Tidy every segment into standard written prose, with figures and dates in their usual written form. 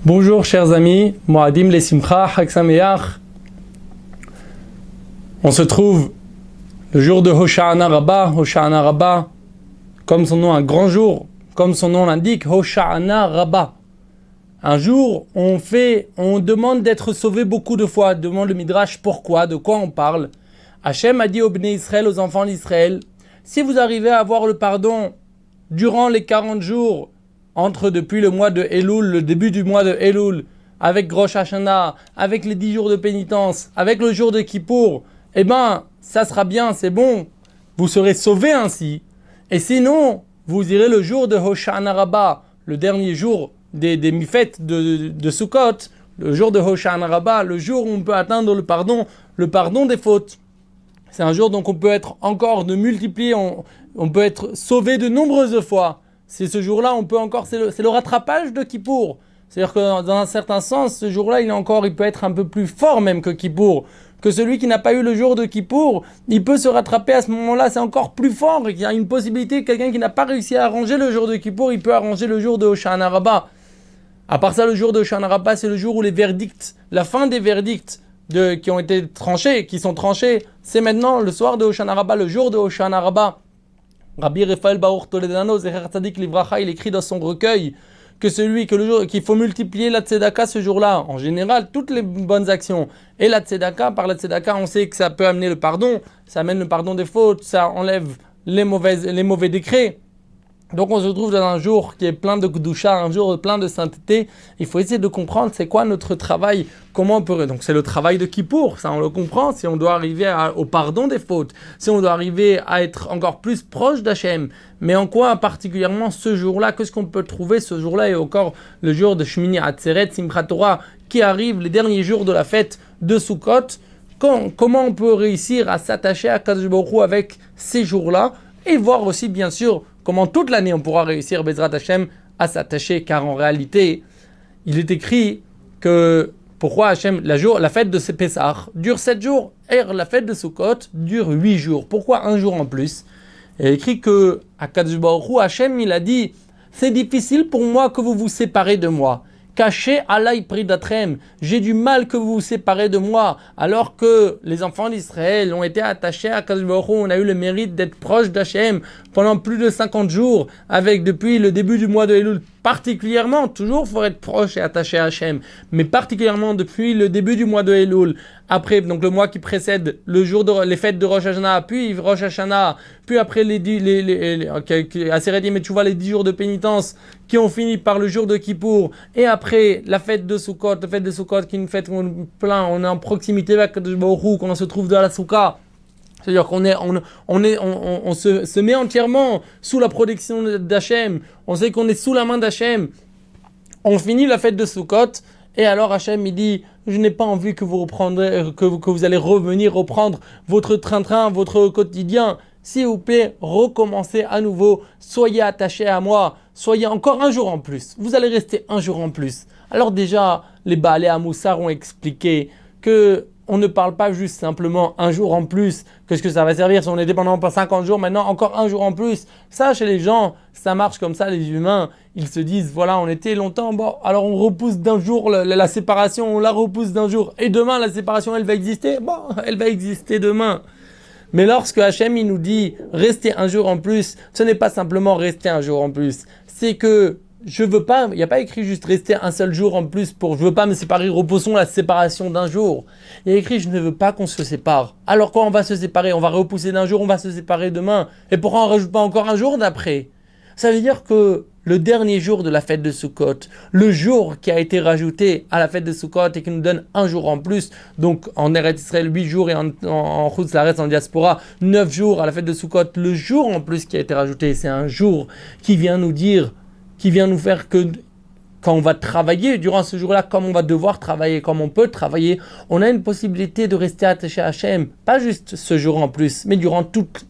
Bonjour chers amis, Moadim les Simcha, Chag Sameach. On se trouve le jour de Hosha'ana Rabbah, comme son nom, un grand jour, comme son nom l'indique, Hosha'ana Rabbah. Un jour, on demande d'être sauvé beaucoup de fois, demande le Midrash pourquoi, de quoi on parle. Hachem a dit aux Bnei Israël, aux enfants d'Israël, si vous arrivez à avoir le pardon durant les 40 jours, depuis le mois de Elul, le début du mois de Elul, avec Rosh Hashanah, avec les 10 jours de pénitence, avec le jour de Kippour, eh ben, ça sera bien, c'est bon, vous serez sauvés ainsi. Et sinon, vous irez le jour de Hosha'ana Rabbah, le dernier jour des fêtes de Sukkot, le jour de Hosha'ana Rabbah, le jour où on peut atteindre le pardon des fautes. C'est un jour donc on peut être encore de multiplier, on peut être sauvé de nombreuses fois. C'est ce jour-là, c'est le rattrapage de Kippour. C'est-à-dire que dans un certain sens, ce jour-là, il peut être un peu plus fort même que Kippour. Que celui qui n'a pas eu le jour de Kippour, il peut se rattraper à ce moment-là, c'est encore plus fort. Il y a une possibilité, quelqu'un qui n'a pas réussi à arranger le jour de Kippour, il peut arranger le jour de Hosha'ana Rabbah. À part ça, le jour de Hosha'ana Rabbah, c'est le jour où les verdicts, la fin des verdicts qui ont été tranchés, qui sont tranchés, c'est maintenant le soir de Hosha'ana Rabbah, le jour de Hosha'ana Rabbah. Rabbi Raphaël Baruch Toledano, Zecher Tzadik Livracha, il écrit dans son recueil qu'il faut multiplier la tzedaka ce jour-là. En général, toutes les bonnes actions. Et la tzedaka, par la tzedaka, on sait que ça peut amener le pardon, ça amène le pardon des fautes, ça enlève les mauvais décrets. Donc on se trouve dans un jour qui est plein de Kedusha, un jour plein de sainteté. Il faut essayer de comprendre c'est quoi notre travail, comment on peut... Donc c'est le travail de Kippour, ça on le comprend, si on doit arriver au pardon des fautes, si on doit arriver à être encore plus proche d'Hachem. Mais en quoi particulièrement ce jour-là, qu'est-ce qu'on peut trouver ce jour-là et encore le jour de Shmini Atzeret, Simchat Torah, qui arrive les derniers jours de la fête de Sukkot. Comment on peut réussir à s'attacher à Kadosh Baruch Hu avec ces jours-là et voir aussi bien sûr comment toute l'année on pourra réussir, Bezrat Hashem, à s'attacher, car en réalité, il est écrit que pourquoi Hashem, la fête de Pessah dure 7 jours, et la fête de Sukkot dure 8 jours. Pourquoi un jour en plus? Il est écrit que à Kadosh Baruch Hu, Hashem, il a dit, c'est difficile pour moi que vous vous séparez de moi. Caché alay pridatrem, j'ai du mal que vous vous séparez de moi, alors que les enfants d'Israël ont été attachés à Kadosh Baruch Hu, on a eu le mérite d'être proche d'Hachem pendant plus de 50 jours, depuis le début du mois de Elul, particulièrement, toujours il faut être proche et attaché à Hachem, mais particulièrement depuis le début du mois de Elul, après donc le mois qui précède le jour les fêtes de Rosh Hashanah, puis Rosh Hashanah, puis après les 10 jours de pénitence qui ont fini par le jour de Kippour, et après la fête de Sukkot, qui est une fête où on est en proximité avec Kadosh Baruch Hu, quand on se trouve dans la Soukha. C'est-à-dire qu'on se met entièrement sous la protection d'Hachem. On sait qu'on est sous la main d'Hachem. On finit la fête de Sukkot, et alors Hachem il dit, je n'ai pas envie que vous allez reprendre votre train-train, votre quotidien. S'il vous plaît, recommencez à nouveau. Soyez attachés à moi. Soyez encore un jour en plus. Vous allez rester un jour en plus. Alors déjà, les Baalei HaMussar ont expliqué que on ne parle pas juste simplement un jour en plus. Qu'est-ce que ça va servir si on était pendant 50 jours, maintenant encore un jour en plus? Ça, chez les gens, ça marche comme ça, les humains. Ils se disent, voilà, on était longtemps, bon, alors on repousse d'un jour la séparation, on la repousse d'un jour. Et demain, la séparation, elle va exister? Bon, elle va exister demain. Mais lorsque Hachem il nous dit rester un jour en plus, ce n'est pas simplement rester un jour en plus. C'est que je veux pas, il n'y a pas écrit juste rester un seul jour en plus je veux pas me séparer, repoussons la séparation d'un jour. Il y a écrit je ne veux pas qu'on se sépare. Alors quand on va se séparer, on va repousser d'un jour, on va se séparer demain. Et pourquoi on ne rajoute pas encore un jour d'après? Ça veut dire que le dernier jour de la fête de Sukkot, le jour qui a été rajouté à la fête de Sukkot et qui nous donne un jour en plus, donc en Eretz Israël 8 jours et en Chutz La'aretz, en diaspora 9 jours à la fête de Sukkot, le jour en plus qui a été rajouté, c'est un jour qui vient nous dire, qui vient nous faire que quand on va travailler durant ce jour-là, comme on va devoir travailler, comme on peut travailler, on a une possibilité de rester attaché à Hachem, pas juste ce jour en plus, mais durant toute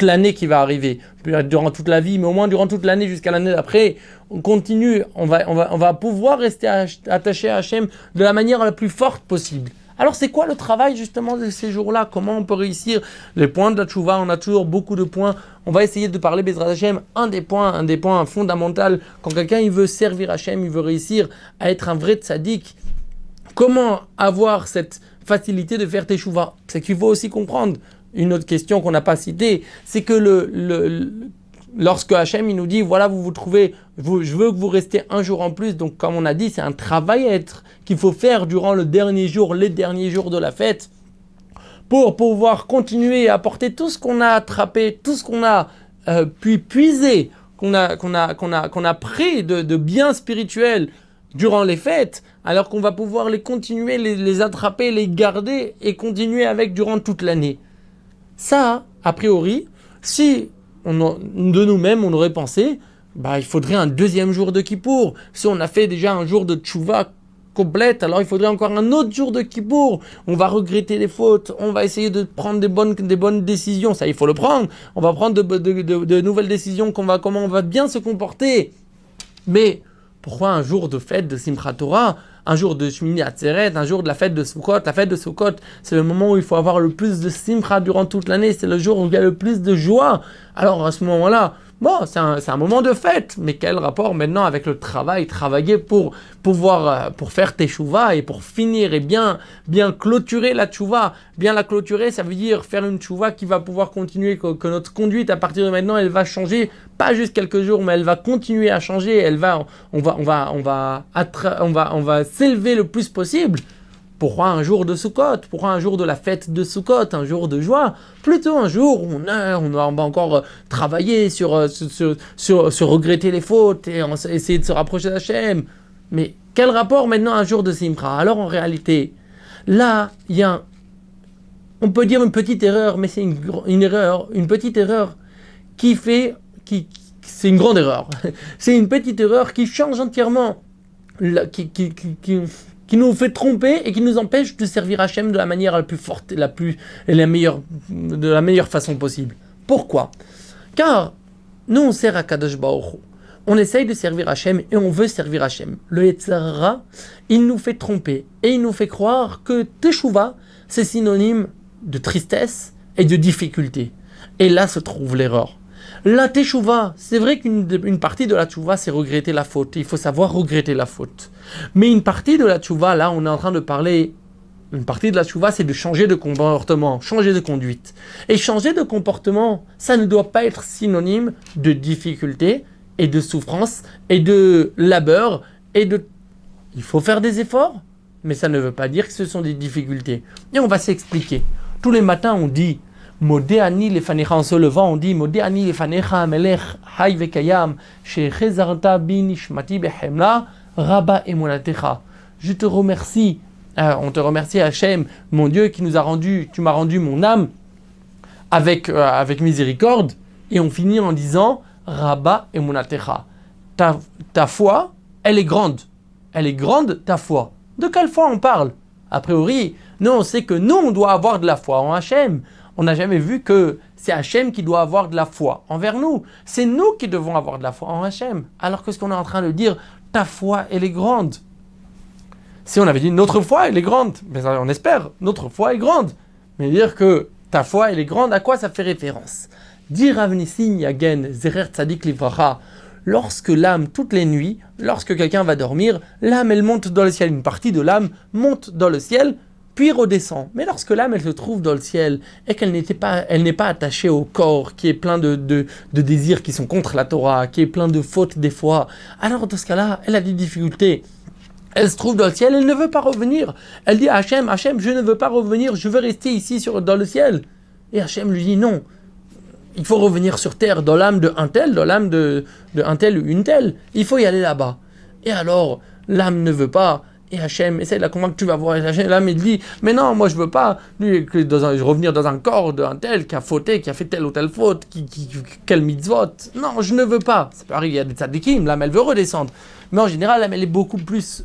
l'année qui va arriver, durant toute la vie, mais au moins durant toute l'année jusqu'à l'année d'après, on continue, on va pouvoir rester attaché à Hachem de la manière la plus forte possible. Alors c'est quoi le travail justement de ces jours-là? Comment on peut réussir les points de la tchouva? On a toujours beaucoup de points. On va essayer de parler Bezrat Hashem. Un des points fondamentaux quand quelqu'un il veut servir Hashem, il veut réussir à être un vrai tzaddik. Comment avoir cette facilité de faire teshuva? C'est qu'il faut aussi comprendre une autre question qu'on n'a pas citée, c'est que lorsque Hachem il nous dit voilà vous trouvez, je veux que vous restez un jour en plus, donc comme on a dit c'est un travail qu'il faut faire durant les derniers jours de la fête pour pouvoir continuer à apporter tout ce qu'on a attrapé, tout ce qu'on a pu puiser, qu'on a pris de biens spirituels durant les fêtes, alors qu'on va pouvoir les continuer, les attraper, les garder et continuer avec durant toute l'année. Ça, a priori, si de nous-mêmes on aurait pensé, il faudrait un deuxième jour de Kippour. Si on a fait déjà un jour de tchouva complète, alors il faudrait encore un autre jour de Kippour. On va regretter les fautes, on va essayer de prendre des bonnes décisions. Ça, il faut le prendre. On va prendre de nouvelles décisions, comment on va bien se comporter. Mais pourquoi un jour de fête de Simchat Torah, un jour de Shmini Atzeret, un jour de la fête de Sukkot? La fête de Sukkot, c'est le moment où il faut avoir le plus de Simcha durant toute l'année, c'est le jour où il y a le plus de joie. Alors à ce moment-là, c'est un moment de fête, mais quel rapport maintenant avec le travail, travailler pour faire teshuva et pour finir et bien clôturer la teshuva. Bien la clôturer, ça veut dire faire une teshuva qui va pouvoir continuer, que notre conduite à partir de maintenant, elle va changer, pas juste quelques jours, mais elle va continuer à changer, on va s'élever le plus possible. Pourquoi un jour de Sukkot? Pourquoi un jour de la fête de Sukkot? Un jour de joie? Plutôt un jour où on va encore travailler sur regretter les fautes et essayer de se rapprocher d'Hachem. Mais quel rapport maintenant un jour de Simcha? Alors en réalité, là, il y a, on peut dire une petite erreur, mais c'est une petite erreur c'est une grande erreur. C'est une petite erreur qui change entièrement, qui nous fait tromper et qui nous empêche de servir Hachem de la manière la plus forte et de la meilleure façon possible. Pourquoi? Car nous on sert à Kadosh Baruch Hu. On essaye de servir Hachem et on veut servir Hachem. Le Yetzer Hara, il nous fait tromper et il nous fait croire que Teshuvah, c'est synonyme de tristesse et de difficulté. Et là se trouve l'erreur. La teshuva, c'est vrai qu'une partie de la teshuva, c'est regretter la faute. Il faut savoir regretter la faute. Mais une partie de la teshuva, là, on est en train de parler, une partie de la teshuva, c'est de changer de comportement, changer de conduite. Et changer de comportement, ça ne doit pas être synonyme de difficulté et de souffrance et de labeur Il faut faire des efforts, mais ça ne veut pas dire que ce sont des difficultés. Et on va s'expliquer. Tous les matins, on dit Modéani lefanecha, en se levant, on dit Modéani lefanecha melech hay vekayam shechezarta bi nishmati behemla rabba emunatecha. Je te remercie, on te remercie Hachem, mon Dieu, tu m'as rendu mon âme avec miséricorde. Et on finit en disant Rabba emunatecha. Ta foi, elle est grande. Elle est grande, ta foi. De quelle foi on parle? A priori, nous on sait que nous on doit avoir de la foi en Hachem. On n'a jamais vu que c'est Hachem qui doit avoir de la foi envers nous. C'est nous qui devons avoir de la foi en Hachem. Alors que ce qu'on est en train de dire, ta foi, elle est grande. Si on avait dit notre foi, elle est grande, mais on espère, notre foi est grande. Mais dire que ta foi, elle est grande, à quoi ça fait référence? Dire Rav Nissim Yagen, Zerer Tzadik Livracha, lorsque l'âme, toutes les nuits, lorsque quelqu'un va dormir, l'âme, elle monte dans le ciel. Une partie de l'âme monte dans le ciel, puis redescend. Mais lorsque l'âme, elle se trouve dans le ciel et qu'elle n'est pas attachée au corps, qui est plein de désirs qui sont contre la Torah, qui est plein de fautes des fois, alors dans ce cas-là, elle a des difficultés. Elle se trouve dans le ciel, elle ne veut pas revenir. Elle dit à Hachem, Hachem, je ne veux pas revenir, je veux rester ici dans le ciel. Et Hachem lui dit non. Il faut revenir sur terre, dans l'âme de un tel, dans l'âme de un tel ou une telle. Il faut y aller là-bas. Et alors, l'âme ne veut pas. Et Hachem essaie de la convaincre, tu vas voir. Et Hachem, l'âme, il dit, mais non, moi je veux pas revenir dans un corps d'un tel qui a fauté, qui a fait telle ou telle faute, quel mitzvot. Non, je ne veux pas. Ça peut arriver, il y a des tzadikim, l'âme, elle veut redescendre. Mais en général, l'âme, elle est beaucoup plus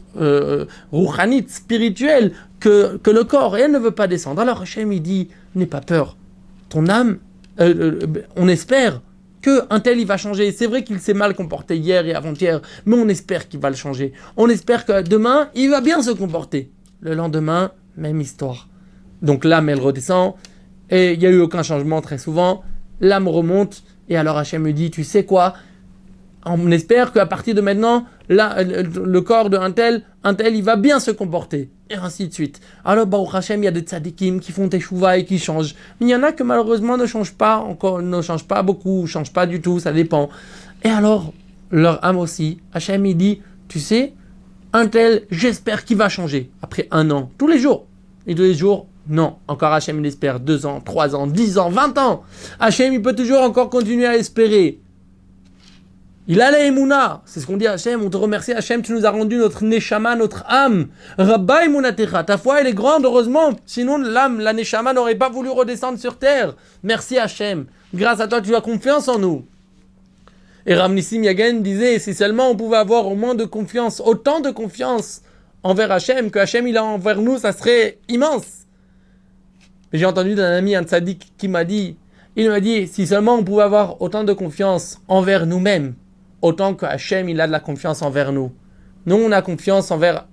rouhanite, spirituelle que le corps. Et elle ne veut pas descendre. Alors Hachem, il dit, n'aie pas peur. Ton âme, on espère qu'un tel il va changer. C'est vrai qu'il s'est mal comporté hier et avant-hier, mais on espère qu'il va le changer. On espère que demain il va bien se comporter. Le lendemain, même histoire. Donc l'âme, elle redescend, et il n'y a eu aucun changement très souvent. L'âme remonte, et alors Hachem me dit, tu sais quoi? On espère qu'à partir de maintenant, là, le corps d'un tel, il va bien se comporter. Et ainsi de suite. Alors, Baruch Hashem, il y a des tzadikim qui font teshuva et qui changent. Mais il y en a que malheureusement ne changent pas encore, ne changent pas beaucoup, ne changent pas du tout, ça dépend. Et alors, leur âme aussi, Hashem, il dit, tu sais, un tel, j'espère qu'il va changer. Après 1 an, tous les jours. Et tous les jours, non. Encore Hashem, il espère 2 ans, 3 ans, 10 ans, 20 ans. Hashem, il peut toujours encore continuer à espérer. Il a la Emouna, c'est ce qu'on dit à Hachem, on te remercie Hachem, tu nous as rendu notre Neshama, notre âme. Rabba Emunatecha, ta foi elle est grande, heureusement, sinon l'âme, la Neshama n'aurait pas voulu redescendre sur terre. Merci Hachem, grâce à toi tu as confiance en nous. Et Ramnissim Yagen disait, si seulement on pouvait avoir au moins de confiance, autant de confiance envers Hachem, que Hachem il a envers nous, ça serait immense. Et j'ai entendu d'un ami, un tzaddik, qui m'a dit, il m'a dit, si seulement on pouvait avoir autant de confiance envers nous-mêmes, autant que Hachem, il a de la confiance envers nous. Nous, on a confiance envers...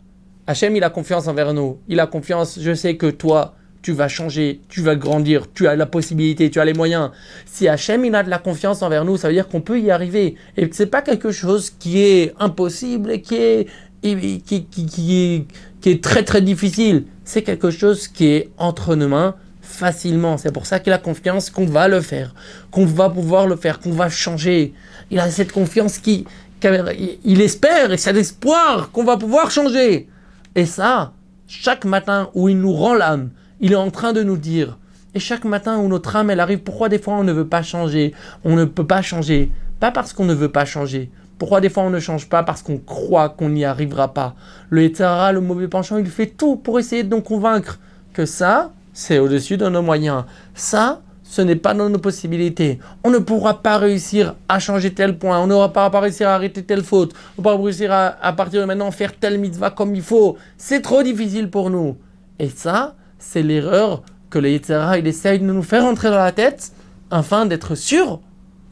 Hachem, il a confiance envers nous. Il a confiance, je sais que toi, tu vas changer, tu vas grandir, tu as la possibilité, tu as les moyens. Si Hachem, il a de la confiance envers nous, ça veut dire qu'on peut y arriver. Et que ce n'est pas quelque chose qui est impossible et qui est très très difficile. C'est quelque chose qui est entre nos mains facilement. C'est pour ça qu'il a confiance qu'on va le faire, qu'on va pouvoir le faire, qu'on va changer. Il a cette confiance il espère et cet espoir qu'on va pouvoir changer. Et ça, chaque matin où il nous rend l'âme, il est en train de nous dire. Et chaque matin où notre âme, elle arrive, pourquoi des fois on ne veut pas changer? On ne peut pas changer. Pas parce qu'on ne veut pas changer. Pourquoi des fois on ne change pas? Parce qu'on croit qu'on n'y arrivera pas. Le Yetzirah, le mauvais penchant, il fait tout pour essayer de nous convaincre que ça, c'est au-dessus de nos moyens. Ça, ce n'est pas dans nos possibilités. On ne pourra pas réussir à changer tel point. On n'aura pas réussir à arrêter telle faute. On ne pourra pas réussir à partir de maintenant faire telle mitzvah comme il faut. C'est trop difficile pour nous. Et ça, c'est l'erreur que le Yetzirah, il essaye de nous faire entrer dans la tête afin d'être sûr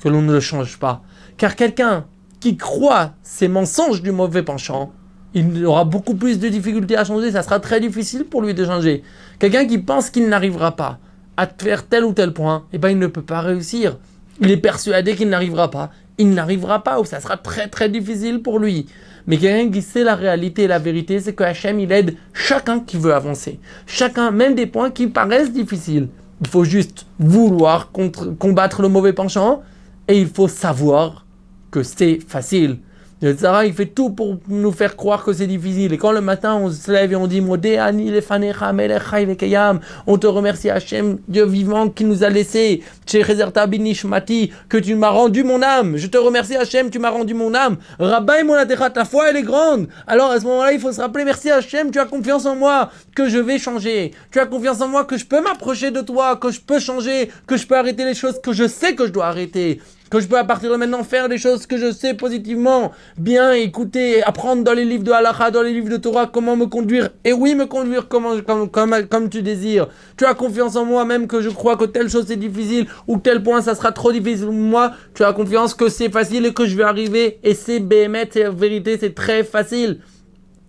que l'on ne le change pas. Car quelqu'un qui croit ces mensonges du mauvais penchant, il aura beaucoup plus de difficultés à changer. Ça sera très difficile pour lui de changer. Quelqu'un qui pense qu'il n'arrivera pas à faire tel ou tel point, eh ben il ne peut pas réussir. Il est persuadé qu'il n'arrivera pas. Il n'arrivera pas, ou ça sera très très difficile pour lui. Mais quelqu'un qui sait la réalité et la vérité, c'est que Hachem, il aide chacun qui veut avancer. Chacun, même des points qui paraissent difficiles. Il faut juste vouloir combattre le mauvais penchant, et il faut savoir que c'est facile. Le Yetzirah, il fait tout pour nous faire croire que c'est difficile. Et quand le matin, on se lève et on dit Modéani lefanecha melech chai vekayam, on te remercie Hachem, Dieu vivant qui nous a laissé, Tchechezerta binishmati, que tu m'as rendu mon âme. Je te remercie Hachem, tu m'as rendu mon âme. Rabba Emunatecha, ta foi elle est grande. Alors à ce moment-là, il faut se rappeler, merci Hachem, tu as confiance en moi, que je vais changer. Tu as confiance en moi, que je peux m'approcher de toi, que je peux changer, que je peux arrêter les choses que je sais que je dois arrêter. Que je peux à partir de maintenant faire des choses que je sais positivement, bien écouter, apprendre dans les livres de Halakha, dans les livres de Torah, comment me conduire, et oui, me conduire comme tu désires. Tu as confiance en moi, même que je crois que telle chose c'est difficile, ou tel point ça sera trop difficile pour moi, tu as confiance que c'est facile et que je vais arriver, et c'est béhémet, c'est la vérité, c'est très facile.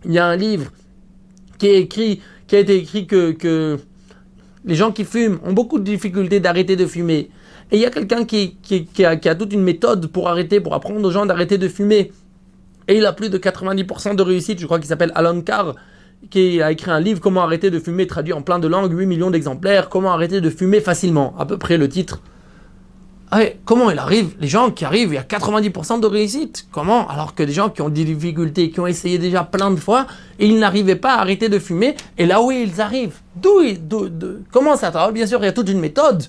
Il y a un livre qui a été écrit que les gens qui fument ont beaucoup de difficultés d'arrêter de fumer. Et il y a quelqu'un qui a toute une méthode pour apprendre aux gens d'arrêter de fumer. Et il a plus de 90% de réussite, je crois qu'il s'appelle Alon Carr, qui a écrit un livre, Comment arrêter de fumer, traduit en plein de langues, 8 millions d'exemplaires, Comment arrêter de fumer facilement, à peu près le titre. Comment il arrive, les gens qui arrivent, il y a 90% de réussite. Comment? Alors que des gens qui ont des difficultés, qui ont essayé déjà plein de fois, et ils n'arrivaient pas à arrêter de fumer, et là où ils arrivent. Comment ça travaille? Bien sûr, il y a toute une méthode.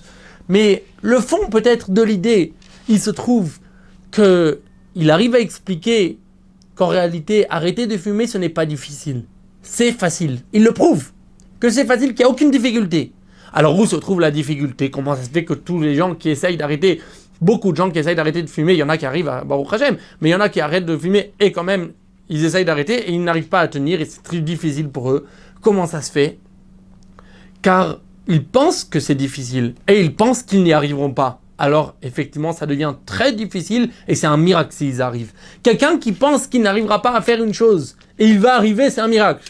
Mais le fond peut-être de l'idée, il se trouve qu'il arrive à expliquer qu'en réalité, arrêter de fumer, ce n'est pas difficile. C'est facile. Il le prouve que c'est facile, qu'il n'y a aucune difficulté. Alors où se trouve la difficulté? Comment ça se fait que tous les gens qui essayent d'arrêter, beaucoup de gens qui essayent d'arrêter de fumer, il y en a qui arrivent à Baruch Hashem, mais il y en a qui arrêtent de fumer et quand même, ils essayent d'arrêter et ils n'arrivent pas à tenir et c'est très difficile pour eux. Comment ça se fait? Car ils pensent que c'est difficile et ils pensent qu'ils n'y arriveront pas. Alors, effectivement, ça devient très difficile et c'est un miracle s'ils arrivent. Quelqu'un qui pense qu'il n'arrivera pas à faire une chose et il va arriver, c'est un miracle.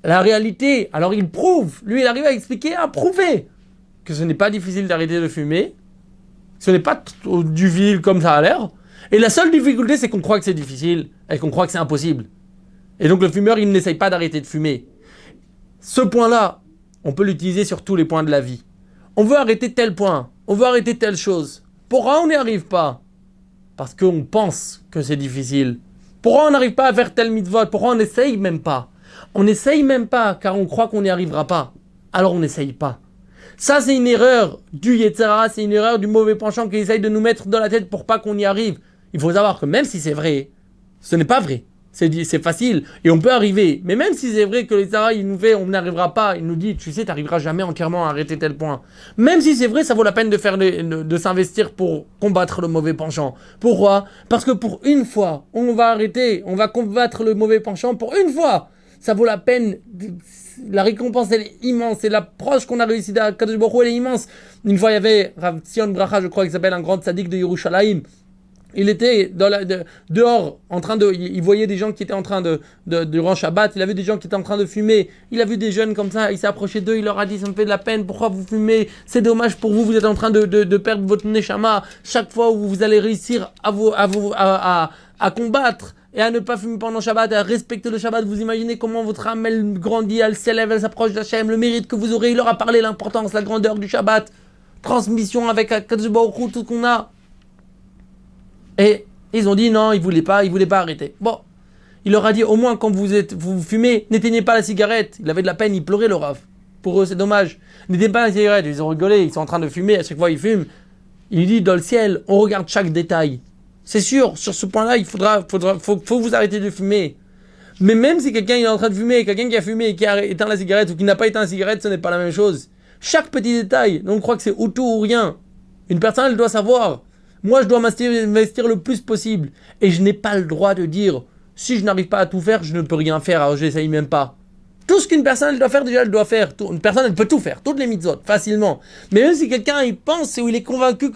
la réalité. Alors il prouve, lui il arrive à expliquer, à prouver que ce n'est pas difficile d'arrêter de fumer, ce n'est pas du vil comme ça a l'air, et la seule difficulté c'est qu'on croit que c'est difficile, et qu'on croit que c'est impossible. Et donc le fumeur il n'essaye pas d'arrêter de fumer. Ce point-là, on peut l'utiliser sur tous les points de la vie. On veut arrêter tel point, on veut arrêter telle chose. Pourquoi on n'y arrive pas? Parce qu'on pense que c'est difficile. Pourquoi on n'arrive pas à faire tel mitzvot? Pourquoi on n'essaye même pas? On n'essaye même pas car on croit qu'on n'y arrivera pas. Alors on n'essaye pas. Ça c'est une erreur du Yetzirah, c'est une erreur du mauvais penchant qui essaye de nous mettre dans la tête pour pas qu'on y arrive. Il faut savoir que même si c'est vrai, ce n'est pas vrai. C'est facile et on peut arriver. Mais même si c'est vrai que les Yetzirah, il nous fait, on n'arrivera pas, il nous dit, tu sais, tu n'arriveras jamais entièrement à arrêter tel point. Même si c'est vrai, ça vaut la peine de s'investir pour combattre le mauvais penchant. Pourquoi? Parce que pour une fois, on va arrêter, on va combattre le mauvais penchant pour une fois. Ça vaut la peine. La récompense, elle est immense. Et l'approche qu'on a réussi à Kadosh Baruch Hu, elle est immense. Une fois, il y avait Rav Tzion Bracha, je crois qu'il s'appelle, un grand tzaddik de Yerushalayim. Il était dehors, en train de... Il voyait des gens qui étaient en train durant Shabbat, il a vu des gens qui étaient en train de fumer. Il a vu des jeunes comme ça, il s'est approché d'eux, il leur a dit, ça me fait de la peine, pourquoi vous fumez? C'est dommage pour vous, vous êtes en train de perdre votre neshama. Chaque fois où vous allez réussir à combattre et à ne pas fumer pendant Shabbat, et à respecter le Shabbat, vous imaginez comment votre âme, elle grandit, elle s'élève, elle s'approche d'Hachem, le mérite que vous aurez. Il leur a parlé l'importance, la grandeur du Shabbat, transmission avec Kadosh Baruch Hu, tout ce qu'on a. Et ils ont dit non, ils voulaient pas arrêter. Bon, il leur a dit au moins quand vous fumez, n'éteignez pas la cigarette. Il avait de la peine, il pleurait le Rav. Pour eux, c'est dommage. N'éteignez pas la cigarette. Ils ont rigolé, ils sont en train de fumer, à chaque fois ils fument. Il dit dans le ciel, on regarde chaque détail. C'est sûr, sur ce point-là, il faut vous arrêter de fumer. Mais même si quelqu'un est en train de fumer, quelqu'un qui a fumé et qui a éteint la cigarette ou qui n'a pas éteint la cigarette, ce n'est pas la même chose. Chaque petit détail, on croit que c'est ou tout ou rien. Une personne, elle doit savoir. Moi, je dois m'investir le plus possible. Et je n'ai pas le droit de dire, si je n'arrive pas à tout faire, je ne peux rien faire, alors je n'essaye même pas. Tout ce qu'une personne elle doit faire, déjà, elle doit faire. Une personne, elle peut tout faire, toutes les mitzvot, facilement. Mais même si quelqu'un, il pense ou il est convaincu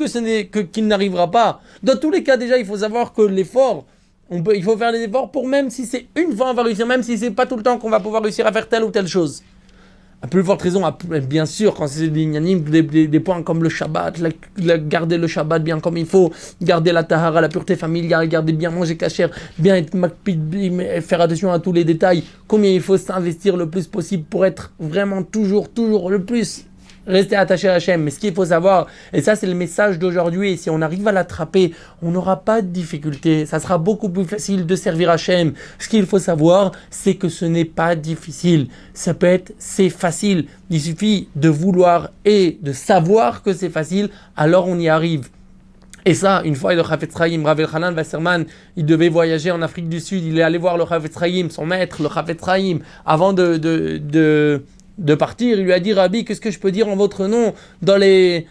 qu'il n'arrivera pas, dans tous les cas, déjà, il faut savoir que l'effort, il faut faire des efforts pour même si c'est une fois, on va réussir, même si c'est pas tout le temps qu'on va pouvoir réussir à faire telle ou telle chose. À plus forte raison, bien sûr, quand c'est des points comme le Shabbat, garder le Shabbat bien comme il faut, garder la tahara, la pureté familiale, garder bien manger kasher, bien être faire attention à tous les détails, combien il faut s'investir le plus possible pour être vraiment toujours le plus rester attaché à Hachem. Mais ce qu'il faut savoir, et ça c'est le message d'aujourd'hui, et si on arrive à l'attraper, on n'aura pas de difficulté, ça sera beaucoup plus facile de servir Hachem. Ce qu'il faut savoir, c'est que ce n'est pas difficile. Ça peut être, c'est facile. Il suffit de vouloir et de savoir que c'est facile, alors on y arrive. Et ça, une fois, le Chafetz Chaim, Rav Elchanan Wasserman, il devait voyager en Afrique du Sud, il est allé voir le Chafetz Chaim, son maître, le Chafetz Chaim, avant de partir. Il lui a dit, Rabbi, qu'est-ce que je peux dire en votre nom dans les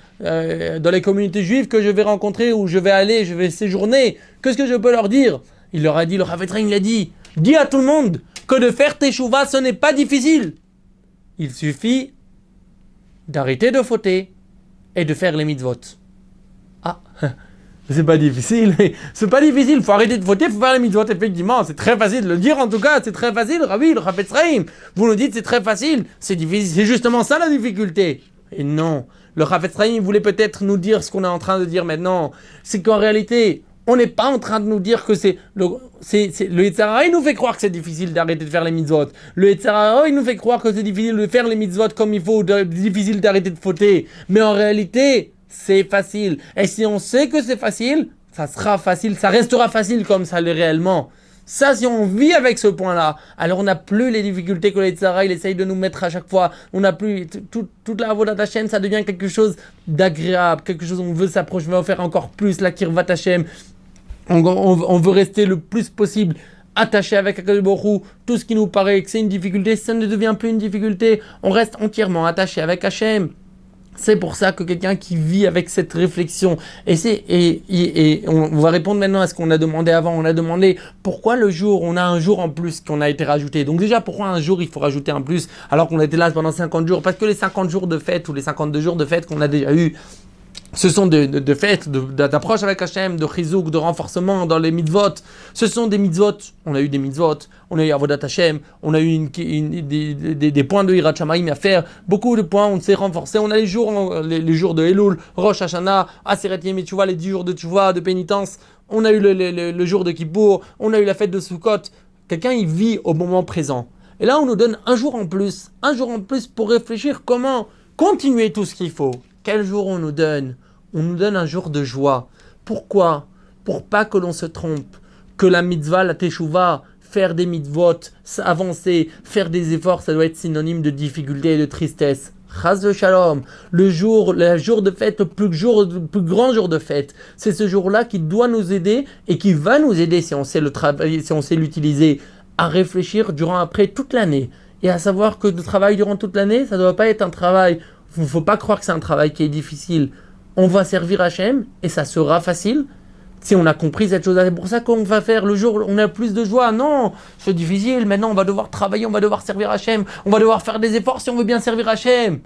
communautés juives que je vais rencontrer, où je vais aller, je vais séjourner? Qu'est-ce que je peux leur dire? Il leur a dit, le Chafetz Chaim, il a dit, dis à tout le monde que de faire teshuva, ce n'est pas difficile. Il suffit d'arrêter de fauter et de faire les mitzvot. Ah, c'est pas difficile. C'est pas difficile. Il faut arrêter de fauter, il faut faire les mitzvot. Effectivement, c'est très facile de le dire en tout cas. C'est très facile. Rabbi, le Chafetz Chaim, vous nous dites c'est très facile. C'est difficile. C'est justement ça la difficulté. Et non. Le Chafetz Chaim voulait peut-être nous dire ce qu'on est en train de dire maintenant. C'est qu'en réalité, on n'est pas en train de nous dire que le Yetzirah, il nous fait croire que c'est difficile d'arrêter de faire les mitzvot. Le Yetzirah, il nous fait croire que c'est difficile de faire les mitzvot comme il faut, difficile d'arrêter de fauter. Mais en réalité, c'est facile. Et si on sait que c'est facile, ça sera facile, ça restera facile comme ça l'est réellement. Ça, si on vit avec ce point-là, alors on n'a plus les difficultés que le Yetzirah, il essaye de nous mettre à chaque fois. On n'a plus toute la avodat Hashem, ça devient quelque chose d'agréable, quelque chose où on veut s'approcher, on veut faire encore plus la kirvat Hashem. On veut rester le plus possible attaché avec Akadosh Baruch Hu. Tout ce qui nous paraît que c'est une difficulté, ça ne devient plus une difficulté. On reste entièrement attaché avec Hashem. C'est pour ça que quelqu'un qui vit avec cette réflexion, et on va répondre maintenant à ce qu'on a demandé avant. On a demandé pourquoi on a un jour en plus qu'on a été rajouté. Donc déjà, pourquoi un jour il faut rajouter un plus alors qu'on était là pendant 50 jours? Parce que les 50 jours de fête ou les 52 jours de fête qu'on a déjà eu, Ce sont de fêtes, d'approche avec Hachem, de chizouk, de renforcement dans les mitzvot. Ce sont des mitzvot. On a eu des mitzvot, on a eu Avodat Hachem, on a eu des points de Hirat Shamayim à faire. Beaucoup de points, on s'est renforcé. On a les jours de Elul, Rosh Hashanah, Aseret Yom Teshuvah, les 10 jours de Teshuvah, de pénitence. On a eu le jour de Kippour, on a eu la fête de Sukkot. Quelqu'un, il vit au moment présent. Et là, on nous donne un jour en plus pour réfléchir comment continuer tout ce qu'il faut. Quel jour on nous donne? On nous donne un jour de joie. Pourquoi? Pour pas que l'on se trompe. Que la mitzvah, la teshuva, faire des mitzvot, avancer, faire des efforts, ça doit être synonyme de difficulté et de tristesse. Chas de shalom. Le jour de fête, le plus grand jour de fête. C'est ce jour-là qui doit nous aider et qui va nous aider si on sait le travailler, si on sait l'utiliser, à réfléchir durant après toute l'année. Et à savoir que le travail durant toute l'année, ça ne doit pas être un travail. Il ne faut pas croire que c'est un travail qui est difficile. On va servir Hachem et ça sera facile si on a compris cette chose-là. C'est pour ça qu'on va faire le jour où on a plus de joie. Non, c'est difficile. Maintenant, on va devoir travailler, on va devoir servir Hachem. On va devoir faire des efforts si on veut bien servir Hachem.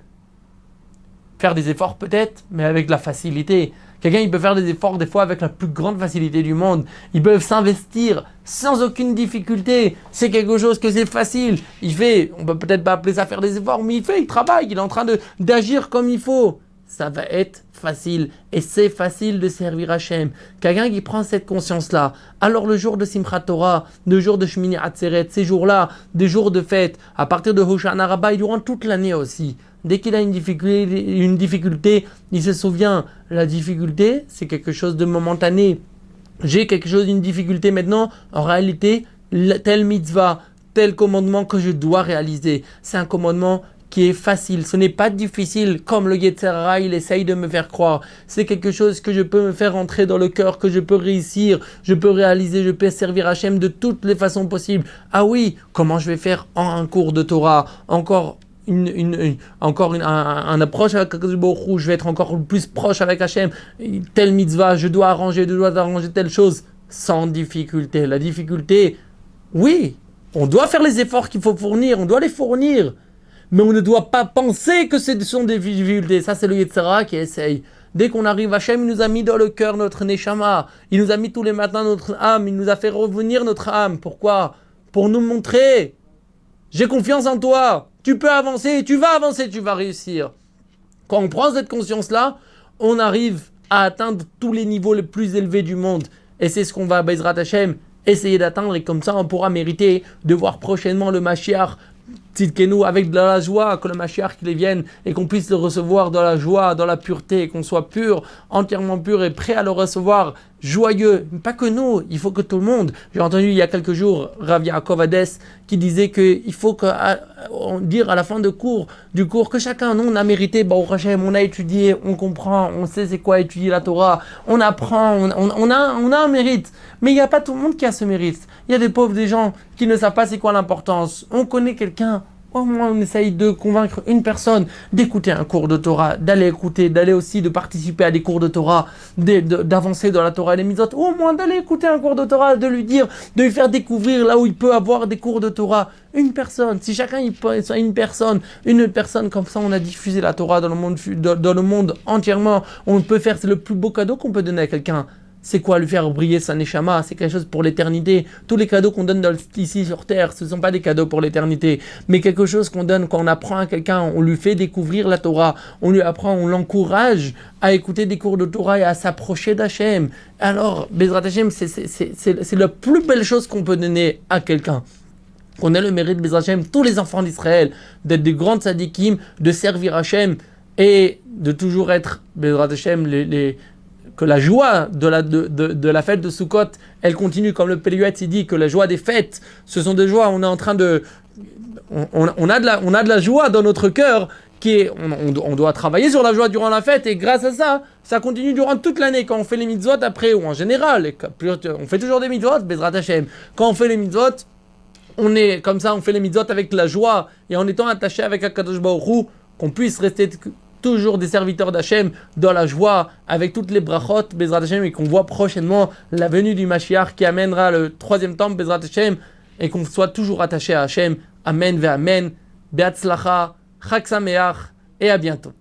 Faire des efforts peut-être, mais avec de la facilité. Quelqu'un, il peut faire des efforts des fois avec la plus grande facilité du monde. Ils peuvent s'investir sans aucune difficulté. C'est quelque chose que c'est facile. Il fait, on peut peut-être pas appeler ça faire des efforts, mais il travaille, il est en train d'agir comme il faut. Ça va être facile. Et c'est facile de servir Hachem. Quelqu'un qui prend cette conscience-là, alors le jour de Simchat Torah, le jour de Shmini Atzeret, ces jours-là, des jours de fête, à partir de Hoshana Rabbah et durant toute l'année aussi. Dès qu'il a une difficulté, il se souvient, la difficulté, c'est quelque chose de momentané. J'ai une difficulté maintenant, en réalité, tel mitzvah, tel commandement que je dois réaliser, c'est un commandement qui est facile. Ce n'est pas difficile comme le Yetzer Hara, il essaye de me faire croire. C'est quelque chose que je peux me faire rentrer dans le cœur, que je peux réussir, je peux réaliser, je peux servir Hachem de toutes les façons possibles. Ah oui, comment je vais faire en un cours de Torah, encore un approche avec Akadosh Baruch Hu, je vais être encore plus proche avec Hachem, tel mitzvah, je dois arranger telle chose, sans difficulté. La difficulté, oui, on doit faire les efforts qu'il faut fournir, on doit les fournir, mais on ne doit pas penser que ce sont des difficultés. Ça, c'est le Yetzer Hara qui essaye. Dès qu'on arrive, Hachem, il nous a mis dans le cœur notre Neshama, il nous a mis tous les matins notre âme, il nous a fait revenir notre âme. Pourquoi? Pour nous montrer, j'ai confiance en toi, tu peux avancer, tu vas réussir. Quand on prend cette conscience-là, on arrive à atteindre tous les niveaux les plus élevés du monde. Et c'est ce qu'on va, Bezrat Hachem, essayer d'atteindre. Et comme ça, on pourra mériter de voir prochainement le Mashiach, Tzidkenu, avec de la joie, que le Mashiach qu'il vienne et qu'on puisse le recevoir dans la joie, dans la pureté, et qu'on soit pur, entièrement pur et prêt à le recevoir, joyeux. Pas que nous, il faut que tout le monde. J'ai entendu il y a quelques jours Rav Yaakov Hades qui disait qu'il faut dire à la fin du cours que chacun, nous, on a mérité, Baruch Hashem, on a étudié, on comprend, on sait c'est quoi étudier la Torah, on apprend, on a un mérite. Mais il n'y a pas tout le monde qui a ce mérite. Il y a des gens qui ne savent pas c'est quoi l'importance. On connaît quelqu'un, au moins on essaye de convaincre une personne d'écouter un cours de Torah, d'aller écouter, d'aller aussi de participer à des cours de Torah, d'avancer dans la Torah et les mitzvot, au moins d'aller écouter un cours de Torah, de lui dire, de lui faire découvrir là où il peut avoir des cours de Torah. Une personne, si chacun il peut, une personne, comme ça on a diffusé la Torah dans le monde entièrement. On peut faire, c'est le plus beau cadeau qu'on peut donner à quelqu'un. C'est quoi lui faire briller sa neshama? C'est quelque chose pour l'éternité. Tous les cadeaux qu'on donne ici sur terre, ce ne sont pas des cadeaux pour l'éternité, mais quelque chose qu'on donne quand on apprend à quelqu'un, on lui fait découvrir la Torah, on lui apprend, on l'encourage à écouter des cours de Torah et à s'approcher d'Hachem. Alors, Bezrat Hachem, c'est la plus belle chose qu'on peut donner à quelqu'un. On a le mérite, Bezrat Hachem, tous les enfants d'Israël, d'être des grands tzadikim, de servir Hachem et de toujours être, Bezrat Hachem, que la joie de la fête de Sukkot, elle continue, comme le Péliouetz il dit, que la joie des fêtes, ce sont des joies, on est en train de... On a de la joie dans notre cœur, on doit travailler sur la joie durant la fête, et grâce à ça, ça continue durant toute l'année, quand on fait les mitzvot après, ou en général, on fait toujours des mitzvot, Bezrat Hachem. Quand on fait les mitzvot, on est comme ça, on fait les mitzvot avec la joie, et en étant attaché avec Akadosh Baruch Hu, qu'on puisse rester toujours des serviteurs d'Hachem dans la joie, avec toutes les brachot, Bezrat Hachem, et qu'on voit prochainement la venue du Mashiach qui amènera le 3e temple, Bezrat Hachem, et qu'on soit toujours attaché à Hachem. Amen ve Amen. Be'atzlacha, Chag Sameach, et à bientôt.